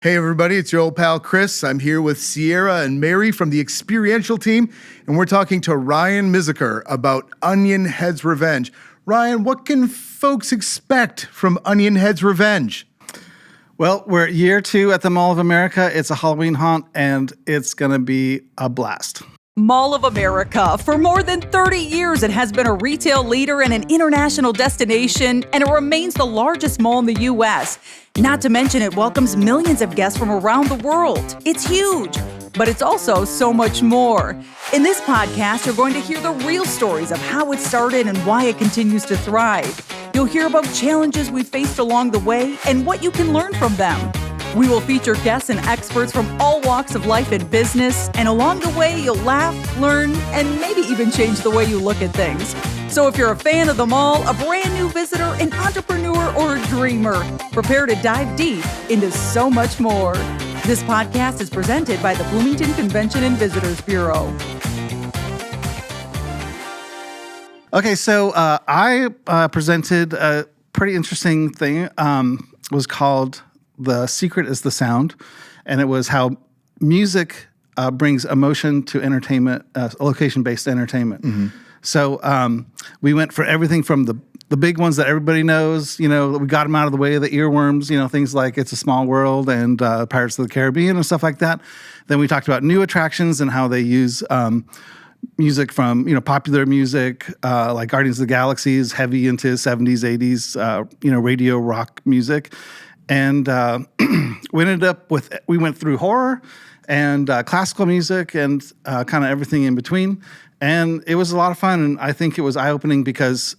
Hey everybody, it's your old pal Chris. I'm here with Sierra and Mary from the Experiential team, and we're talking to Ryan Miziker about Onionhead's Revenge. Ryan, what can folks expect from Onionhead's Revenge? Well, we're at year 2 at the Mall of America. It's a Halloween haunt, and it's going to be a blast. Mall of America. For more than 30 years, it has been a retail leader and an international destination, and it remains the largest mall in the U.S. Not to mention, it welcomes millions of guests from around the world. It's huge, but it's also so much more. In this podcast, you're going to hear the real stories of how it started and why it continues to thrive. You'll hear about challenges we faced along the way and what you can learn from them. We will feature guests and experts from all walks of life and business, and along the way, you'll laugh, learn, and maybe even change the way you look at things. So if you're a fan of the mall, a brand new visitor, an entrepreneur, or a dreamer, prepare to dive deep into so much more. This podcast is presented by the Bloomington Convention and Visitors Bureau. Okay, so I presented a pretty interesting thing. It was called The Secret is the Sound, and it was how music brings emotion to entertainment, location-based entertainment. Mm-hmm. So we went for everything from the big ones that everybody knows, we got them out of the way of the earworms, things like It's a Small World and Pirates of the Caribbean and stuff like that. Then we talked about new attractions and how they use music from, popular music, like Guardians of the Galaxy is heavy into 70s, 80s, radio rock music. And we went through horror and classical music and kind of everything in between. And it was a lot of fun. And I think it was eye-opening because,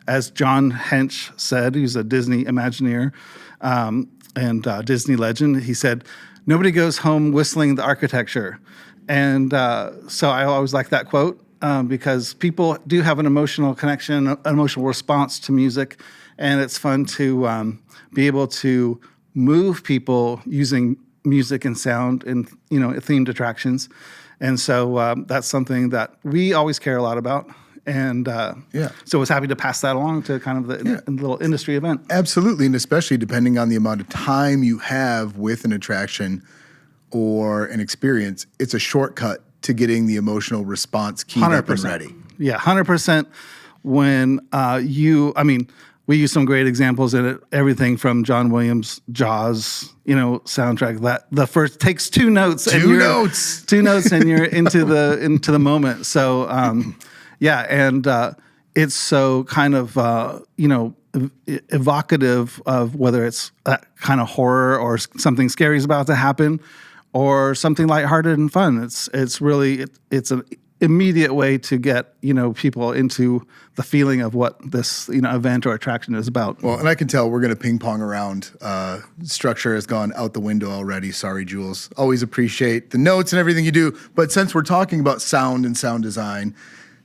as John Hench said, he's a Disney Imagineer and Disney legend, he said, nobody goes home whistling the architecture. And so I always like that quote because people do have an emotional connection, an emotional response to music. And it's fun to be able to move people using music and sound in, themed attractions. And so that's something that we always care a lot about. And so I was happy to pass that along to kind of the little industry event. Absolutely, and especially depending on the amount of time you have with an attraction or an experience, it's a shortcut to getting the emotional response keyed 100%. Up and ready. Yeah, 100%. When we use some great examples in it. Everything from John Williams' Jaws, soundtrack. That the first takes 2 notes. Two notes, and you're into the moment. So, and it's so kind of evocative of whether it's that kind of horror or something scary is about to happen, or something lighthearted and fun. It's really an immediate way to get people into the feeling of what this event or attraction is about. Well, and I can tell we're going to ping pong around. Structure has gone out the window already. Sorry, Jules. Always appreciate the notes and everything you do. But since we're talking about sound and sound design,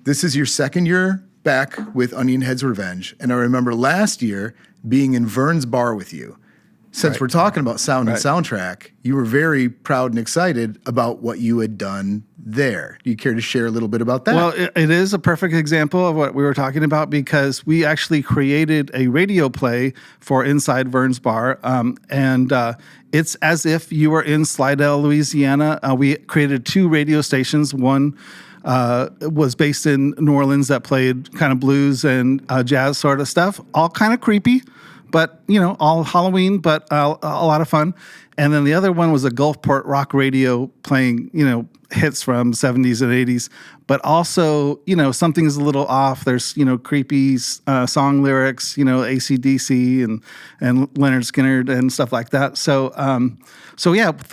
this is your second year back with Onionhead's Revenge, and I remember last year being in Vern's bar with you. Since we're talking about sound and soundtrack, you were very proud and excited about what you had done there. Do you care to share a little bit about that? Well, it is a perfect example of what we were talking about because we actually created a radio play for inside Vern's bar, and it's as if you were in Slidell, Louisiana. We created 2 radio stations. One was based in New Orleans that played kind of blues and jazz sort of stuff, all kind of creepy. But, all Halloween, but a lot of fun. And then the other one was a Gulfport rock radio playing, hits from 70s and 80s. But also, something's a little off. There's, creepy song lyrics, AC/DC and Leonard Skinner and stuff like that. So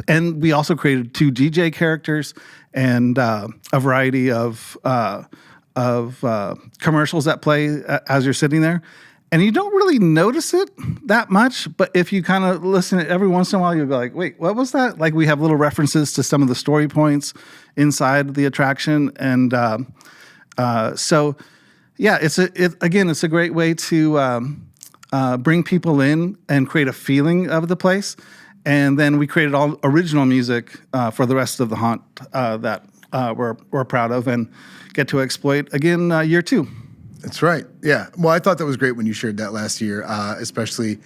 and we also created 2 DJ characters and a variety of commercials that play as you're sitting there. And you don't really notice it that much, but if you kind of listen to it every once in a while, you'll be like, wait, what was that? Like we have little references to some of the story points inside the attraction. And it's a great way to bring people in and create a feeling of the place. And then we created all original music for the rest of the haunt that we're proud of and get to exploit again year 2. That's right. Yeah. Well, I thought that was great when you shared that last year, especially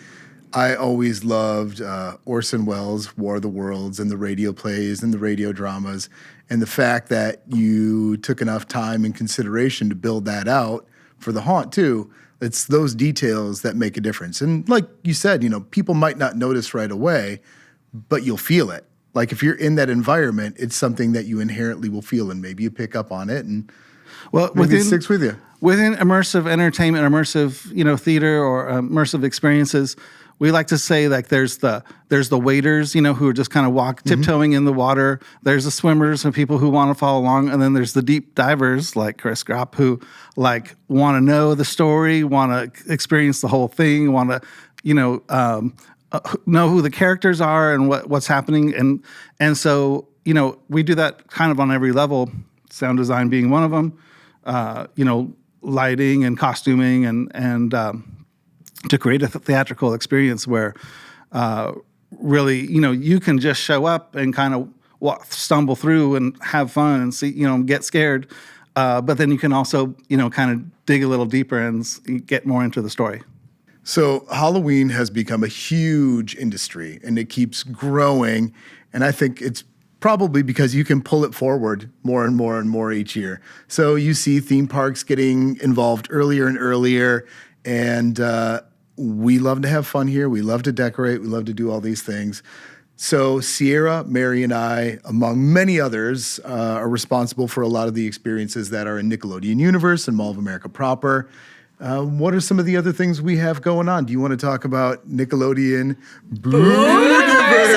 I always loved Orson Welles' War of the Worlds and the radio plays and the radio dramas, and the fact that you took enough time and consideration to build that out for the haunt too. It's those details that make a difference. And like you said, people might not notice right away, but you'll feel it. Like if you're in that environment, it's something that you inherently will feel, and maybe you pick up on it, and maybe it sticks with you. Within immersive entertainment, immersive theater or immersive experiences, we like to say like there's the waders, who are just kind of tiptoeing in the water. There's the swimmers and people who want to follow along, and then there's the deep divers like Chris Gropp who like want to know the story, want to experience the whole thing, want to know who the characters are and what's happening, and so we do that kind of on every level. Sound design being one of them, lighting and costuming and to create a theatrical experience where really, you can just show up and kind of stumble through and have fun and see, get scared. But then you can also, kind of dig a little deeper and get more into the story. So Halloween has become a huge industry, and it keeps growing. And I think it's probably because you can pull it forward more and more and more each year. So you see theme parks getting involved earlier and earlier, and we love to have fun here. We love to decorate. We love to do all these things. So Sierra, Meri, and I, among many others, are responsible for a lot of the experiences that are in Nickelodeon Universe and Mall of America proper. What are some of the other things we have going on? Do you want to talk about Nickelodeon Booniverse?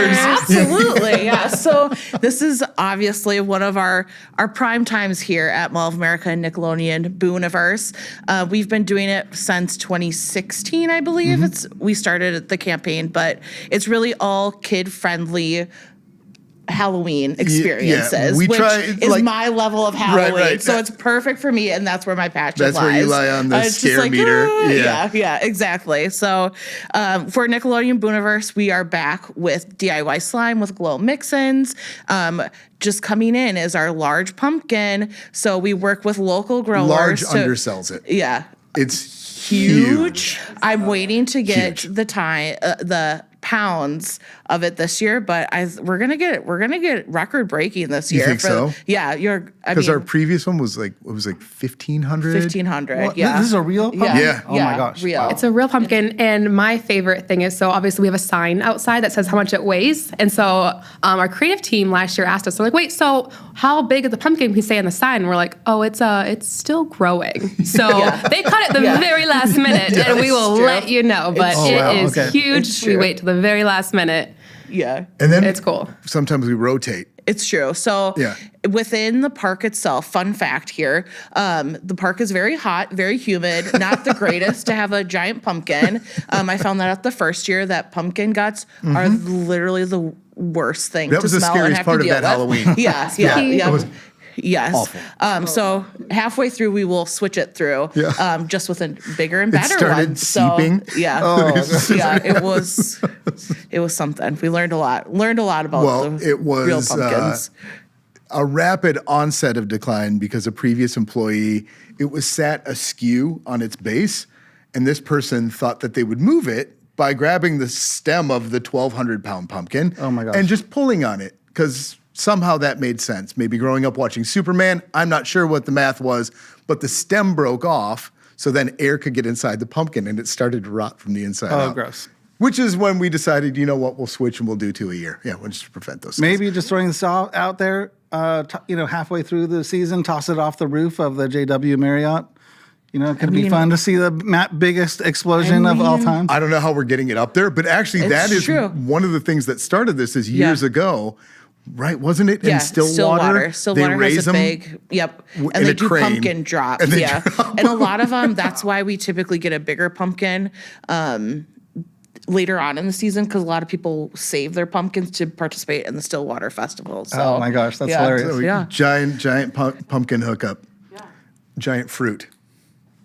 Absolutely, yeah. So this is obviously one of our prime times here at Mall of America and Nickelodeon Booniverse. We've been doing it since 2016, I believe. We started the campaign, but it's really all kid-friendly Halloween experiences, we which try, is my level of Halloween. Right. So it's perfect for me, and that's where my passion lies. That's where you lie on the It's just scare meter. Yeah, exactly. So for Nickelodeon Booniverse, we are back with DIY slime with glow mix-ins. Just coming in is our large pumpkin. So we work with local growers. Large undersells it. Yeah. It's huge. I'm waiting to get the pounds of it this year, but we're gonna get record breaking this year. You think so? Yeah, because our previous one was like 1,500. 1,500. Yeah, this is a real pumpkin? Yeah. Oh my gosh, real. Wow. It's a real pumpkin, and my favorite thing is, so obviously we have a sign outside that says how much it weighs, and so our creative team last year asked us, they're like, wait, so how big is the pumpkin we say on the sign? And we're like, oh, it's still growing. So they cut it the very last minute, and we will let you know, but it is huge. We wait till the very last minute. Yeah. And then it's cool. Sometimes we rotate. It's true. So within the park itself, fun fact here, the park is very hot, very humid, not the greatest to have a giant pumpkin. I found that out the first year that pumpkin guts are literally the worst thing to smell and have to deal with. That was the scariest part of that Halloween. Yeah. Yes. Awful. So halfway through, we will switch it through, just with a bigger and better It one. started seeping. It was something. We learned a lot. About the real pumpkins. A rapid onset of decline because a previous employee, it was sat askew on its base, and this person thought that they would move it by grabbing the stem of the 1,200-pound pumpkin and just pulling on it, because somehow that made sense. Maybe growing up watching Superman, I'm not sure what the math was, but the stem broke off, so then air could get inside the pumpkin, and it started to rot from the inside out. Oh, gross. Which is when we decided, you know what, we'll switch and we'll do 2 a year. Yeah, we'll just prevent those things. Maybe just throwing this out there, halfway through the season, toss it off the roof of the JW Marriott. It could be fun to see the biggest explosion of all time. I don't know how we're getting it up there, but actually that is one of the things that started this is years ago. Right, wasn't it? In Stillwater. Stillwater has a big, and they do pumpkin drops. And and a lot of them, that's why we typically get a bigger pumpkin later on in the season, because a lot of people save their pumpkins to participate in the Stillwater Festival. So, oh my gosh, that's hilarious. So giant pumpkin hookup. Giant fruit.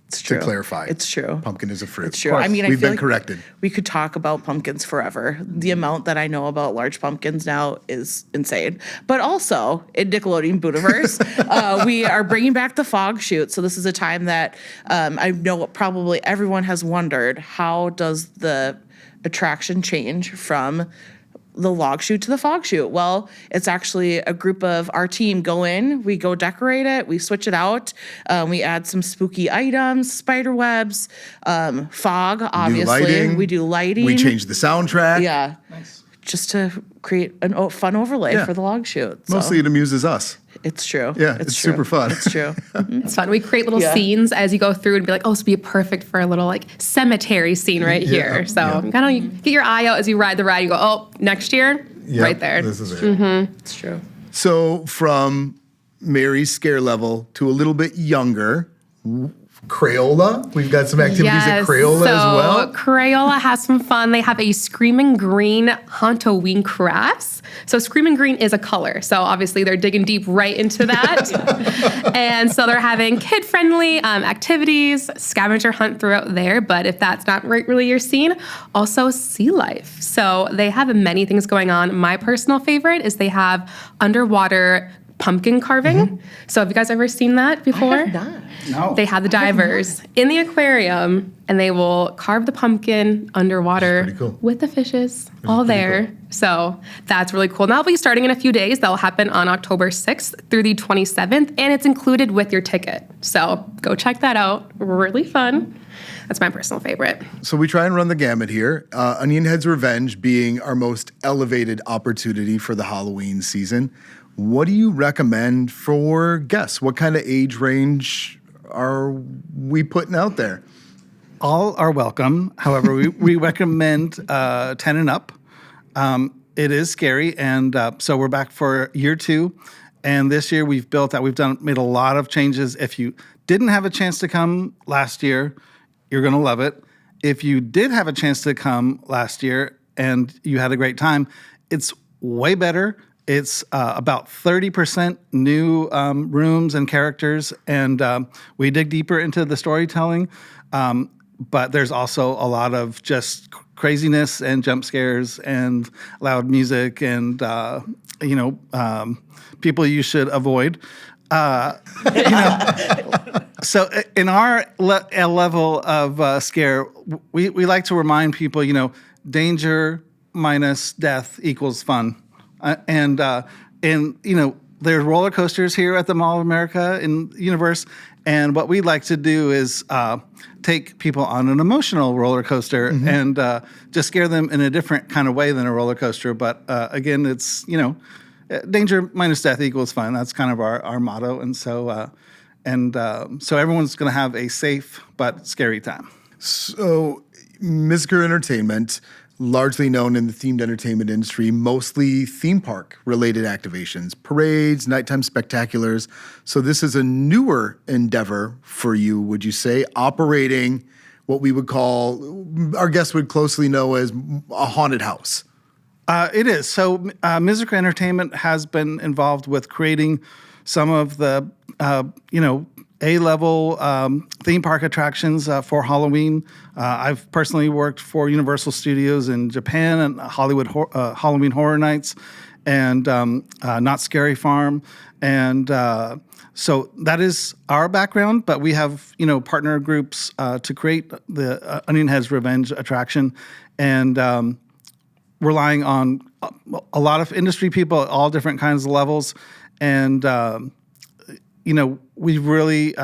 It's true. To clarify. It's true. Pumpkin is a fruit. It's true. I mean, we've been corrected. We could talk about pumpkins forever. The amount that I know about large pumpkins now is insane. But also, in Nickelodeon Booniverse, we are bringing back the Fog Chute. So this is a time that I know probably everyone has wondered, how does the attraction change from the log chute to the fog chute? Well, it's actually a group of our team go in, we go decorate it, we switch it out, we add some spooky items, spider webs, fog, obviously. We do lighting. We change the soundtrack. Yeah. Nice. Just to create a fun overlay for the log chute. So. Mostly it amuses us. It's true. Yeah, it's true. super fun. It's true. It's fun. We create little scenes as you go through and be like, oh, this would be perfect for a little like cemetery scene right here. So kind of get your eye out as you ride the ride. You go, oh, next year, right there. This is it. It's true. So from Meri's scare level to a little bit younger, Crayola. We've got some activities at Crayola as well. Crayola has some fun. They have a Screamin Green Hauntoween crafts. So Screamin Green is a color. So obviously they're digging deep right into that. And so they're having kid-friendly activities, scavenger hunt throughout there. But if that's not really your scene, also sea life. So they have many things going on. My personal favorite is they have underwater pumpkin carving. So have you guys ever seen that before? I have not. No. They have the divers in the aquarium, and they will carve the pumpkin underwater cool. with the fishes all there. Cool. So that's really cool. And that'll be starting in a few days. That'll happen on October 6th through the 27th, and it's included with your ticket. So go check that out. Really fun. That's my personal favorite. So we try and run the gamut here. Onionhead's Revenge being our most elevated opportunity for the Halloween season. What do you recommend for guests? What kind of age range are we putting out there? All are welcome. However, we recommend 10 and up. It is scary, and so we're back for year 2. And this year we've built that. We've made a lot of changes. If you didn't have a chance to come last year, you're going to love it. If you did have a chance to come last year and you had a great time, it's way better. It's about 30% new rooms and characters, and we dig deeper into the storytelling. But there's also a lot of just craziness and jump scares and loud music and people you should avoid. So in our level of scare, we like to remind people, danger minus death equals fun. And there's roller coasters here at the Mall of America in Universe. And what we'd like to do is take people on an emotional roller coaster and just scare them in a different kind of way than a roller coaster. But again, it's, danger minus death equals fun. That's kind of our motto. And so everyone's going to have a safe but scary time. So Miziker Entertainment, largely known in the themed entertainment industry, mostly theme park related activations, parades, nighttime spectaculars. So this is a newer endeavor for you, would you say, operating what we would call, our guests would closely know as a haunted house? It is. So Miziker Entertainment has been involved with creating some of the, A-level theme park attractions for Halloween. I've personally worked for Universal Studios in Japan and Halloween Horror Nights and Not Scary Farm. And so that is our background, but we have, partner groups to create the Onionhead's Revenge attraction and relying on a lot of industry people at all different kinds of levels. And we've really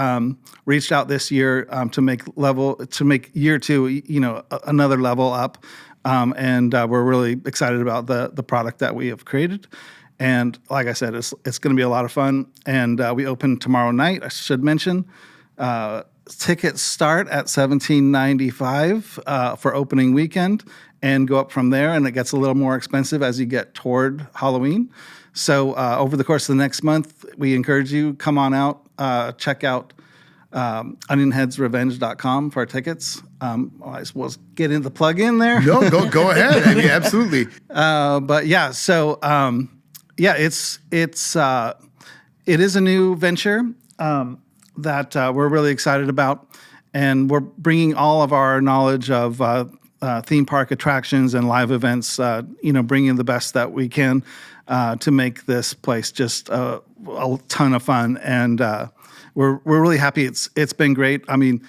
reached out this year to make year 2, another level up, and we're really excited about the product that we have created. And like I said, it's going to be a lot of fun. And we open tomorrow night. I should mention, tickets start at $17.95 for opening weekend, and go up from there. And it gets a little more expensive as you get toward Halloween. So over the course of the next month, we encourage you, come on out, check out onionheadsrevenge.com for our tickets. I suppose get in the plug in there. No, go ahead. I mean, absolutely. But yeah, so it is a new venture that we're really excited about, and we're bringing all of our knowledge of theme park attractions and live events, bringing the best that we can to make this place just a ton of fun. And we're really happy. It's been great. I mean,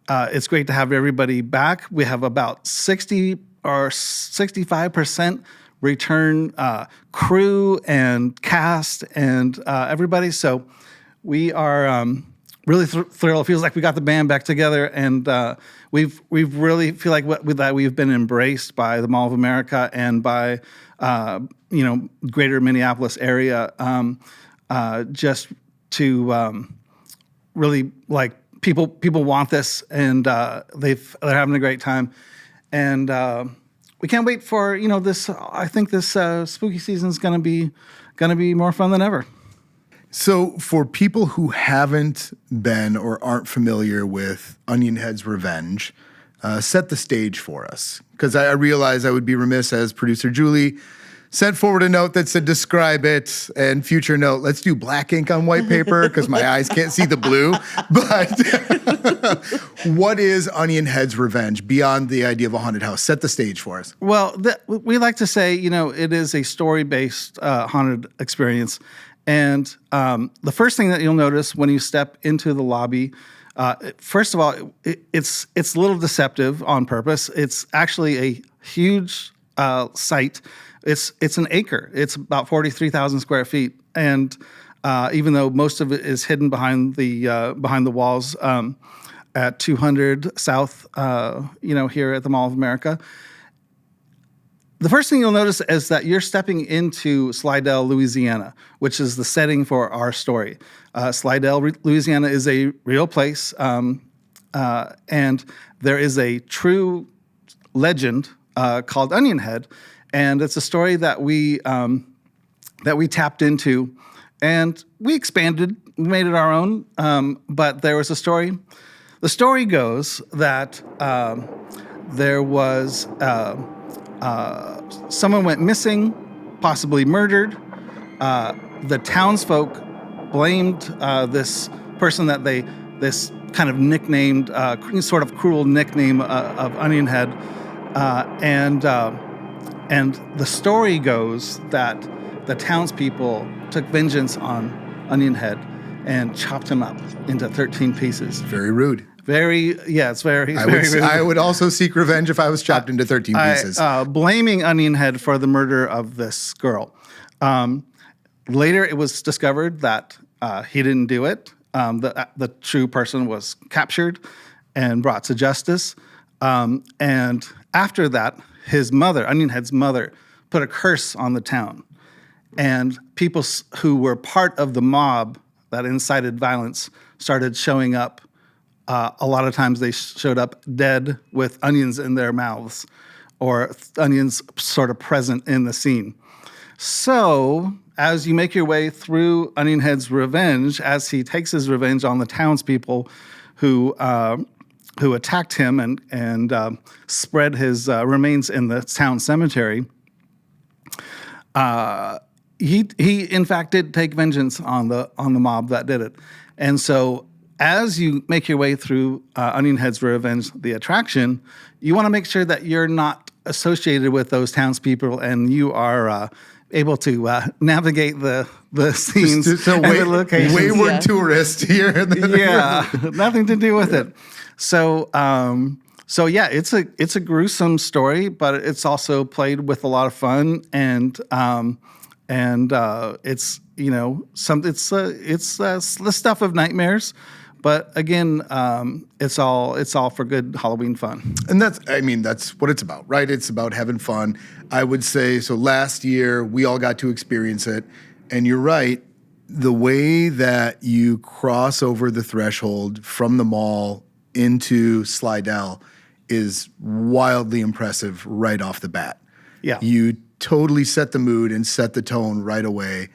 it's great to have everybody back. We have about 60 or 65% return crew and cast and everybody. So we are really thrilled. It feels like we got the band back together, and we've really feel like that we've been embraced by the Mall of America and by greater Minneapolis area, just to really like people want this, and they're having a great time, and we can't wait for this. I think this spooky season is gonna be more fun than ever. So for people who haven't been or aren't familiar with Onionhead's Revenge, set the stage for us. Because I realize I would be remiss as producer Julie sent forward a note that said describe it, and future note, let's do black ink on white paper because my eyes can't see the blue. But what is Onionhead's Revenge beyond the idea of a haunted house? Set the stage for us. Well, we like to say, it is a story-based haunted experience. And the first thing that you'll notice when you step into the lobby, first of all, it's a little deceptive on purpose. It's actually a huge site. It's an acre. It's about 43,000 square feet, and even though most of it is hidden behind the walls at 200 South, here at the Mall of America. The first thing you'll notice is that you're stepping into Slidell, Louisiana, which is the setting for our story. Slidell, Louisiana is a real place, and there is a true legend called Onionhead, and it's a story that we tapped into, and we expanded, we made it our own, but there was a story. The story goes that there was... someone went missing, possibly murdered. The townsfolk blamed this person that this kind of nicknamed, sort of cruel nickname of Onionhead, and the story goes that the townspeople took vengeance on Onionhead and chopped him up into 13 pieces. Very rude. It's very rude. I would also seek revenge if I was chopped into 13 pieces. Blaming Onionhead for the murder of this girl. Later, it was discovered that he didn't do it. The true person was captured and brought to justice. And after that, his mother, Onionhead's mother, put a curse on the town. And people who were part of the mob that incited violence started showing up. A lot of times they showed up dead with onions in their mouths or onions sort of present in the scene. So as you make your way through Onionhead's revenge, as he takes his revenge on the townspeople who attacked him and spread his remains in the town cemetery, he in fact did take vengeance on the mob that did it. And so as you make your way through Onionhead's Revenge, the attraction, you want to make sure that you're not associated with those townspeople and you are able to navigate the scenes and the locations. Wayward tourist here. Yeah, nothing to do with it. So it's a gruesome story, but it's also played with a lot of fun and it's the stuff of nightmares. But again, it's all for good Halloween fun. And that's what it's about, right? It's about having fun. I would say, so last year, we all got to experience it. And you're right, the way that you cross over the threshold from the mall into Slidell is wildly impressive right off the bat. Yeah. You totally set the mood and set the tone right away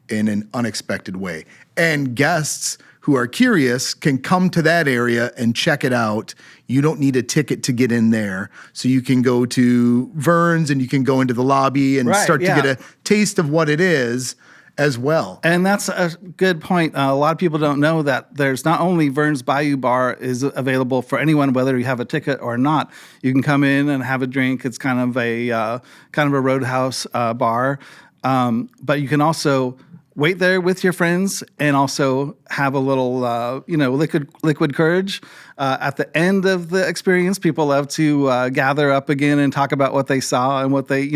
in an unexpected way. And guests who are curious can come to that area and check it out. You don't need a ticket to get in there. So you can go to Vern's and you can go into the lobby and start to get a taste of what it is as well. And that's a good point. A lot of people don't know that there's not only Vern's Bayou Bar is available for anyone, whether you have a ticket or not. You can come in and have a drink. It's kind of a roadhouse bar. But you can also wait there with your friends and also have a little, liquid courage. At the end of the experience, people love to gather up again and talk about what they saw and what they,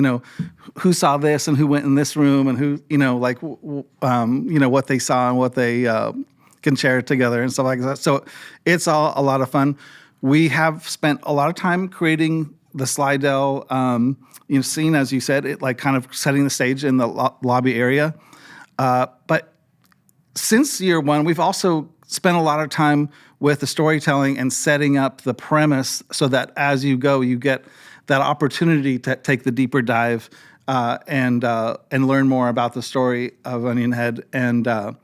who saw this and who went in this room and who, what they saw and what they can share together and stuff like that. So it's all a lot of fun. We have spent a lot of time creating the Slidell, scene, as you said, it like kind of setting the stage in the lobby area. But since year one, we've also spent a lot of time with the storytelling and setting up the premise so that as you go, you get that opportunity to take the deeper dive and learn more about the story of Onionhead. And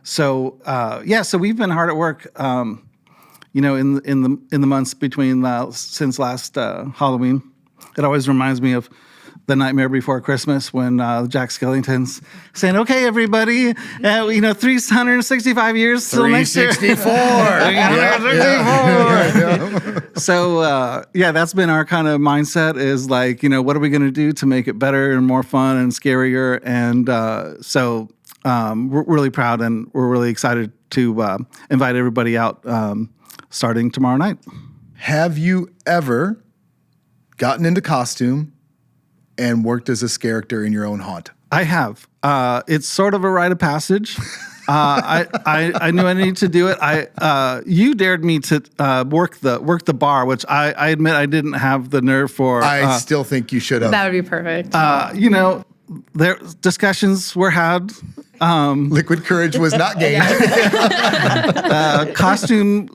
so we've been hard at work, in the months between since last Halloween. It always reminds me of The Nightmare Before Christmas when Jack Skellington's saying, "Okay, everybody, 365 years till next year." 364. So, that's been our kind of mindset is like, what are we going to do to make it better and more fun and scarier? And we're really proud and we're really excited to invite everybody out starting tomorrow night. Have you ever gotten into costume and worked as a character in your own haunt? I have. It's sort of a rite of passage. I knew I needed to do it. You dared me to work the bar, which I admit I didn't have the nerve for. I still think you should have. That would be perfect. There discussions were had. Liquid courage was not gained. Costume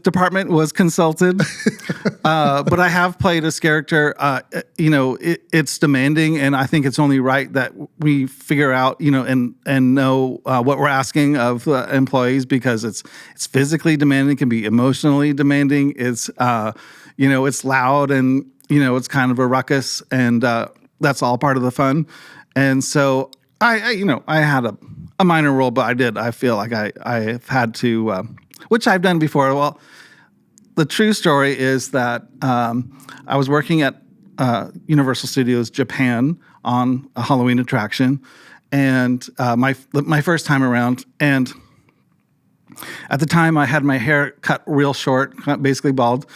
department was consulted, but I have played as character. It's demanding, and I think it's only right that we figure out, and know what we're asking of employees because it's physically demanding, can be emotionally demanding. It's it's loud and it's kind of a ruckus, and that's all part of the fun. And so I had a minor role, but I feel like I've had to, which I've done before. Well, the true story is that I was working at Universal Studios Japan on a Halloween attraction, and my first time around, and at the time I had my hair cut real short, basically bald.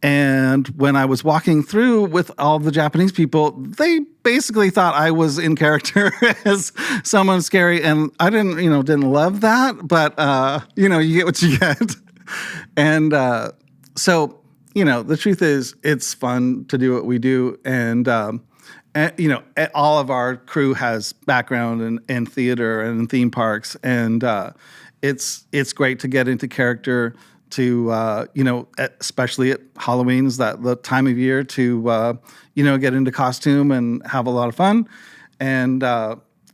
And when I was walking through with all the Japanese people, they basically thought I was in character as someone scary. And I didn't love that, but, you get what you get. And so, the truth is it's fun to do what we do. And all of our crew has background in theater and in theme parks. And it's great to get into character to, especially at Halloween is that the time of year to, get into costume and have a lot of fun. And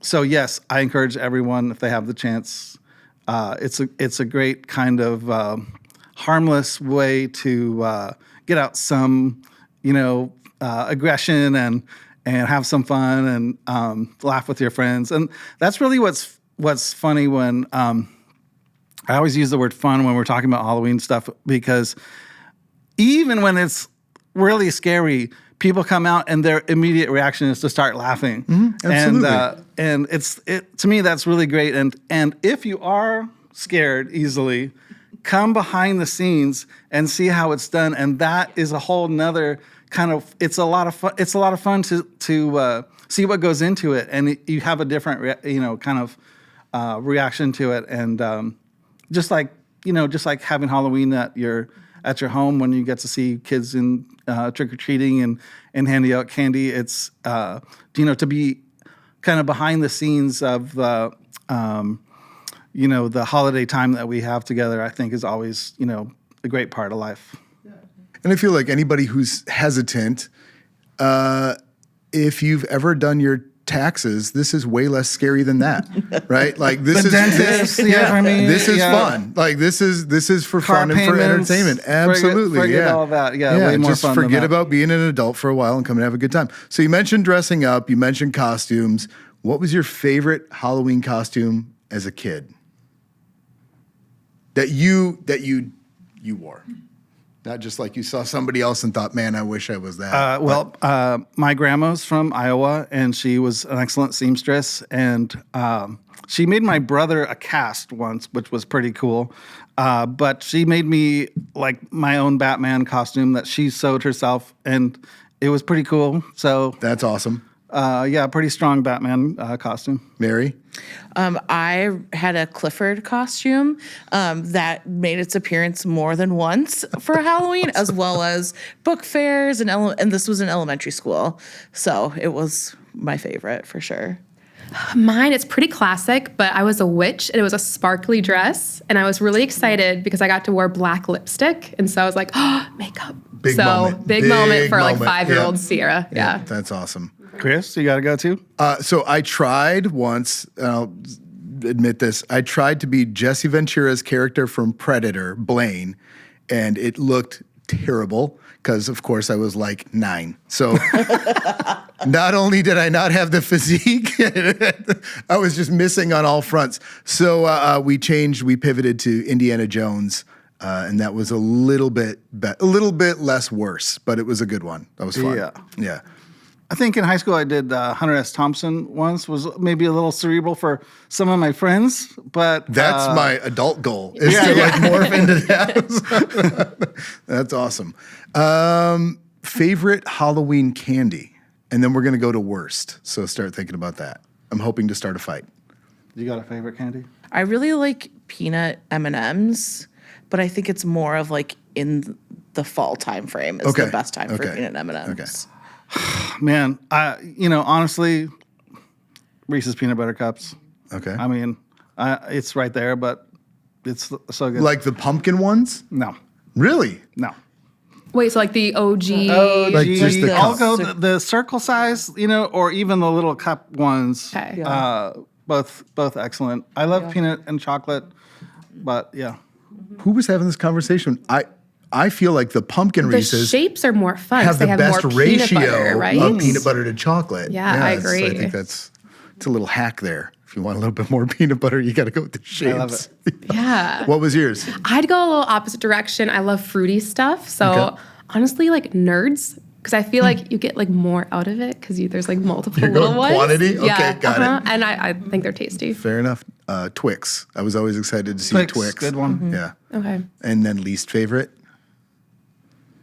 so, yes, I encourage everyone, if they have the chance, it's a great kind of harmless way to get out some, aggression and have some fun and laugh with your friends. And that's really what's funny when I always use the word fun when we're talking about Halloween stuff because even when it's really scary, people come out and their immediate reaction is to start laughing. Mm-hmm, absolutely. And to me that's really great. And if you are scared easily, come behind the scenes and see how it's done. And that is a whole nother kind of. It's a lot of fun. It's a lot of fun to see what goes into it, and you have a different reaction to it. And just like having Halloween at your home when you get to see kids in trick-or-treating and handing out candy, it's to be kind of behind the scenes of the the holiday time that we have together, I think is always a great part of life. And I feel like anybody who's hesitant, if you've ever done your taxes, this is way less scary than that, right? Like this is fun. Like this is for Car fun payments, and for entertainment. Absolutely, forget all that. Yeah, way more just fun forget than that. about being an adult for a while and come and have a good time. So you mentioned dressing up, you mentioned costumes. What was your favorite Halloween costume as a kid that you wore? Not just like you saw somebody else and thought, man, I wish I was that. My grandma's from Iowa, and she was an excellent seamstress. And she made my brother a cast once, which was pretty cool. But she made me like my own Batman costume that she sewed herself, and it was pretty cool. So That's awesome. Pretty strong Batman costume. Meri? I had a Clifford costume that made its appearance more than once for Halloween, as well as book fairs, and this was in elementary school. So it was my favorite for sure. Mine, it's pretty classic, but I was a witch, and it was a sparkly dress, and I was really excited because I got to wear black lipstick, and so I was like, oh, makeup. Big moment. Big moment for like moment. 5-year-old Sierra. Yeah. That's awesome. Chris, you got to go too? So I tried once, and I'll admit this, I tried to be Jesse Ventura's character from Predator, Blaine, and it looked terrible because, of course, I was like 9. So not only did I not have the physique, I was just missing on all fronts. So we pivoted to Indiana Jones, and that was a little bit less worse, but it was a good one. That was fun. Yeah. I think in high school I did Hunter S. Thompson once. Was maybe a little cerebral for some of my friends, but That's my adult goal, is to like morph into that. That's awesome. Favorite Halloween candy? And then we're going to go to worst. So start thinking about that. I'm hoping to start a fight. You got a favorite candy? I really like peanut M&Ms, but I think it's more of like in the fall time frame is the best time for peanut M&Ms. Okay. Man, honestly, Reese's peanut butter cups. Okay. I mean, it's right there, but it's so good. Like the pumpkin ones? No. Really? No. Wait, so like the OG. Like just the I'll cup. go the circle size, or even the little cup ones. Okay. Both excellent. I love peanut and chocolate, but yeah. Who was having this conversation? I feel like the pumpkin The Reese's shapes are more fun. have 'cause they the have best more peanut ratio butter, right? of peanut butter to chocolate. Yeah, I it's- agree. I think it's a little hack there. If you want a little bit more peanut butter, you got to go with the shapes. I love it. Yeah. What was yours? I'd go a little opposite direction. I love fruity stuff. So Okay. honestly, like nerds, because I feel like you get like more out of it because there's like multiple You're little going ones. quantity? Okay, got it. And I think they're tasty. Fair enough. Twix. I was always excited to see Twix. Good one. Yeah. Okay. And then least favorite?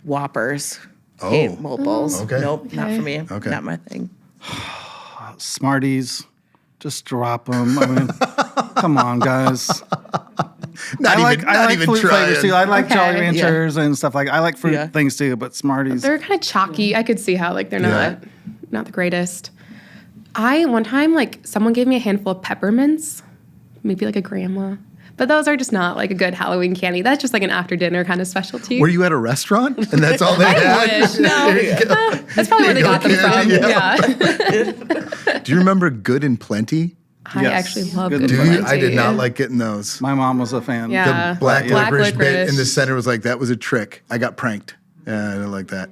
Whoppers. Oh. Hate mobiles. Okay. Nope, not for me. Okay. Not my thing. Smarties, just drop them. I mean, come on, guys. Not I like fruit flavors too. I like Okay. Jolly Ranchers and stuff like. I like fruit Yeah. things too, but Smarties. They're kind of chalky. I could see how like they're not the greatest. One time like someone gave me a handful of peppermints, maybe like a grandma. But those are just not like a good Halloween candy. That's just like an after dinner kind of specialty. Were you at a restaurant and that's all they had? wish. No. There you go. That's probably where they got them from. Candy, Yeah. Do you remember Good and Plenty? I Yes. actually love Good good Do you? Plenty. I did not like getting those. My mom was a fan. Yeah. The black Black licorice bit licorice. in the center was like, that was a trick. I got pranked. Yeah, I didn't like that.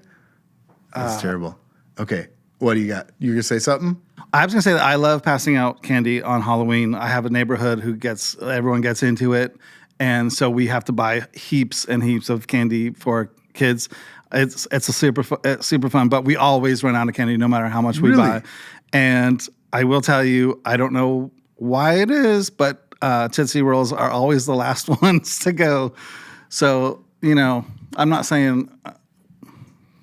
That's terrible. Okay. What do you got? You gonna say something? I was gonna say that I love passing out candy on Halloween. I have a neighborhood who everyone gets into it, and so we have to buy heaps and heaps of candy for kids. It's a super fun, but we always run out of candy no matter how much we Really? buy. And I will tell you, I don't know why it is, but Tootsie Rolls are always the last ones to go. So I'm not saying.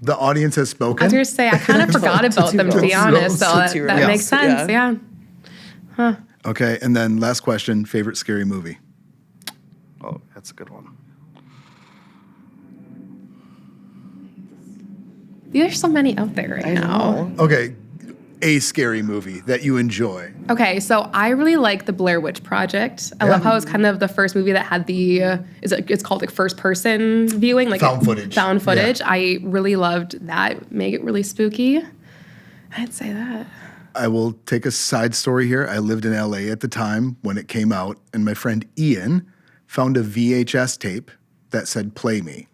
The audience has I was spoken. going to say, I kind of forgot about them, to be Rolls. honest. So Tootsie that Rolls. makes sense. Yeah. Okay, and then last question: favorite scary movie? Oh, that's a good one. There's so many out there right now. Okay, a scary movie that you enjoy. Okay, so I really like the Blair Witch Project. I love how it's kind of the first movie that had it's called like first person viewing, like Found footage. Found footage. Yeah. I really loved that. Make it really spooky. I'd say that. I will take a side story here. I lived in LA at the time when it came out, and my friend Ian found a VHS tape that said "Play Me,"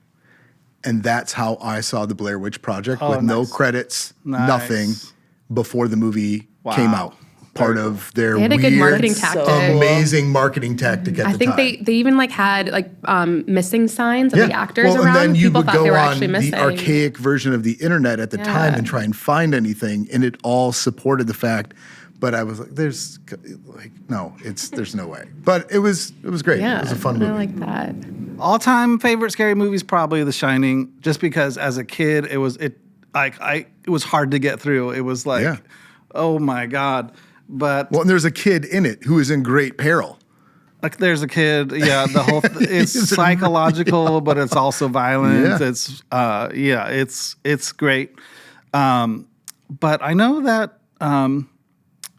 and that's how I saw the Blair Witch Project with no nice. credits, Nice. nothing, before the movie came out. part of their They had a weird, good marketing tactic. amazing marketing tactic at I the think time. they even like had like missing signs of the actors well, around. And then you People would thought go they were on actually the missing. archaic version of the internet at the time and try and find anything, and it all supported the fact. But I was like, there's no way. But it was great. Yeah, it was a fun movie. I like that. All-time favorite scary movie is probably The Shining, just because as a kid it was hard to get through. It was like, oh my God. But Well, and there's a kid in it who is in great peril. like there's a kid, the whole it's psychological, but it's also violent. Yeah. It's great. But I know that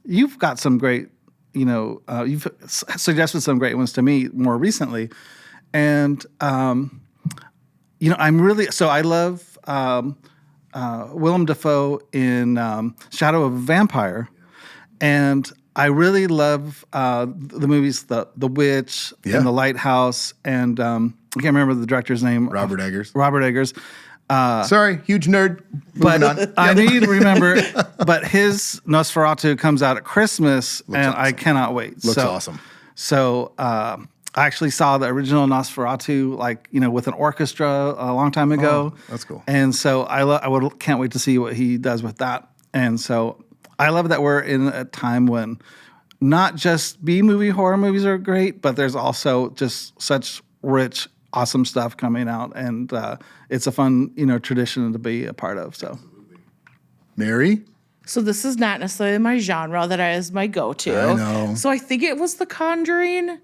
you've got some great, you've suggested some great ones to me more recently. And, I'm really, so I love Willem Dafoe in Shadow of a Vampire. And I really love the movies, The Witch and The Lighthouse. And I can't remember the director's name. Robert Eggers. Sorry, huge nerd. But Moving on. I need to remember, but his Nosferatu comes out at Christmas, and awesome. I cannot wait. Looks awesome. So I actually saw the original Nosferatu, with an orchestra a long time ago. Oh, that's cool. And so can't wait to see what he does with that. And so I love that we're in a time when not just B-movie horror movies are great, but there's also just such rich, awesome stuff coming out, and it's a fun, tradition to be a part of. So, Meri? So this is not necessarily my genre that is my go-to. I know. So I think it was The Conjuring.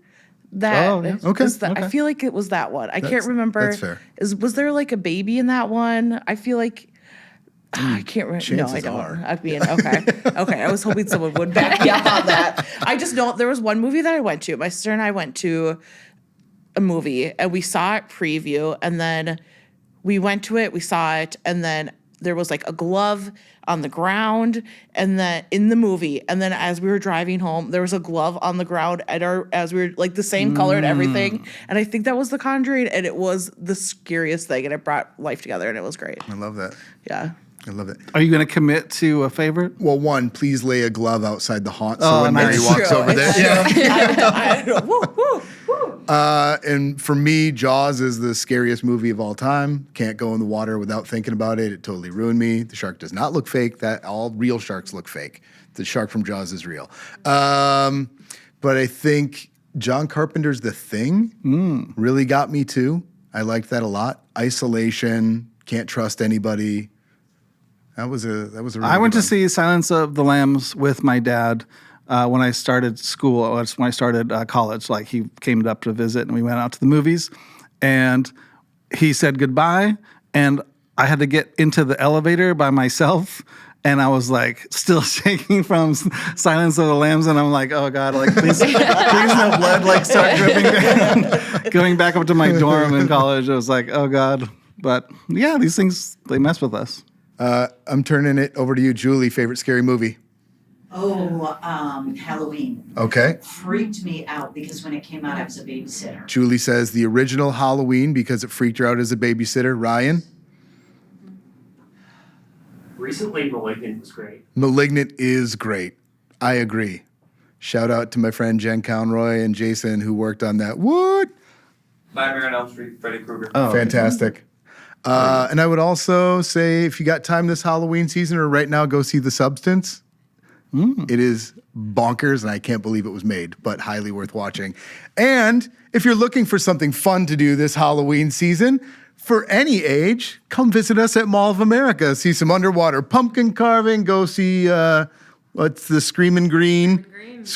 That Oh, yeah. Okay. I feel like it was that one. I can't remember. That's fair. Was there like a baby in that one? I feel like I can't remember. No, I chances don't. are. Okay. I was hoping someone would back me up on that. I just know there was one movie that I went to. My sister and I went to a movie and we saw it preview, and then we went to it, we saw it, and then there was like a glove on the ground, and then in the movie, and then as we were driving home, there was a glove on the ground as we were like the same color and everything. And I think that was The Conjuring, and it was the scariest thing, and it brought life together, and it was great. I love that. Yeah. I love it. are you going to commit to a favorite? Well, one, please lay a glove outside the haunt so when Meri nice. walks over there. I know. Woo, woo, woo. And for me, Jaws is the scariest movie of all time. Can't go in the water without thinking about it. It totally ruined me. The shark does not look fake. All real sharks look fake. The shark from Jaws is real. But I think John Carpenter's The Thing really got me too. I liked that a lot. Isolation, can't trust anybody. That was a really I went good to see Silence of the Lambs with my dad when I started school. That's when I started college. Like, he came up to visit, and we went out to the movies, and he said goodbye, and I had to get into the elevator by myself, and I was like still shaking from Silence of the Lambs, and I'm like, oh God, like please no blood like start dripping down. Going back up to my dorm in college, I was like, oh God. But yeah, these things, they mess with us. I'm turning it over to you, Julie. Favorite scary movie? Halloween. Okay. Freaked me out because when it came out, I was a babysitter. Julie says the original Halloween because it freaked her out as a babysitter. Ryan? Recently, Malignant was great. Malignant is great. I agree. Shout out to my friend Jen Conroy and Jason who worked on that. What? Nightmare on Elm Street, Freddy Krueger. Oh, Fantastic. And I would also say if you got time this Halloween season or right now, go see The Substance. It is bonkers, and I can't believe it was made, but highly worth watching. And if you're looking for something fun to do this Halloween season, for any age, come visit us at Mall of America. See some underwater pumpkin carving. Go see, what's the Screamin' Green Halloween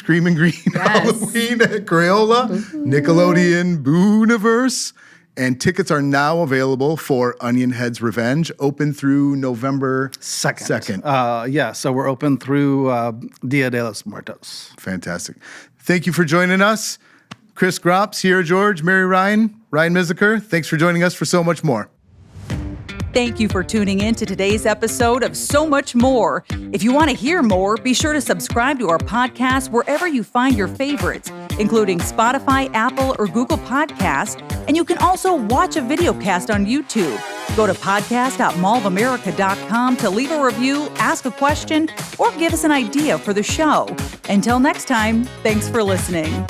at Crayola. Nickelodeon Booniverse. And tickets are now available for Onionhead's Revenge, open through November 2nd. So we're open through Dia de los Muertos. Fantastic. Thank you for joining us. Chris Gropp, Sierra George, Meri Ryan, Ryan Miziker, thanks for joining us for So Much More. Thank you for tuning in to today's episode of So Much More. If you want to hear more, be sure to subscribe to our podcast wherever you find your favorites. including Spotify, Apple, or Google Podcasts, and you can also watch a video cast on YouTube. Go to podcast.mallofamerica.com to leave a review, ask a question, or give us an idea for the show. Until next time, thanks for listening.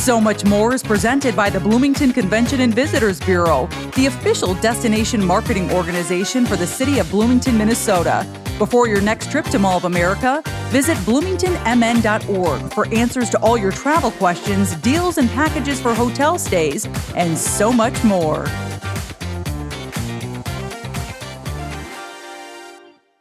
So Much More is presented by the Bloomington Convention and Visitors Bureau, the official destination marketing organization for the city of Bloomington, Minnesota. Before your next trip to Mall of America, visit bloomingtonmn.org for answers to all your travel questions, deals and packages for hotel stays, and so much more.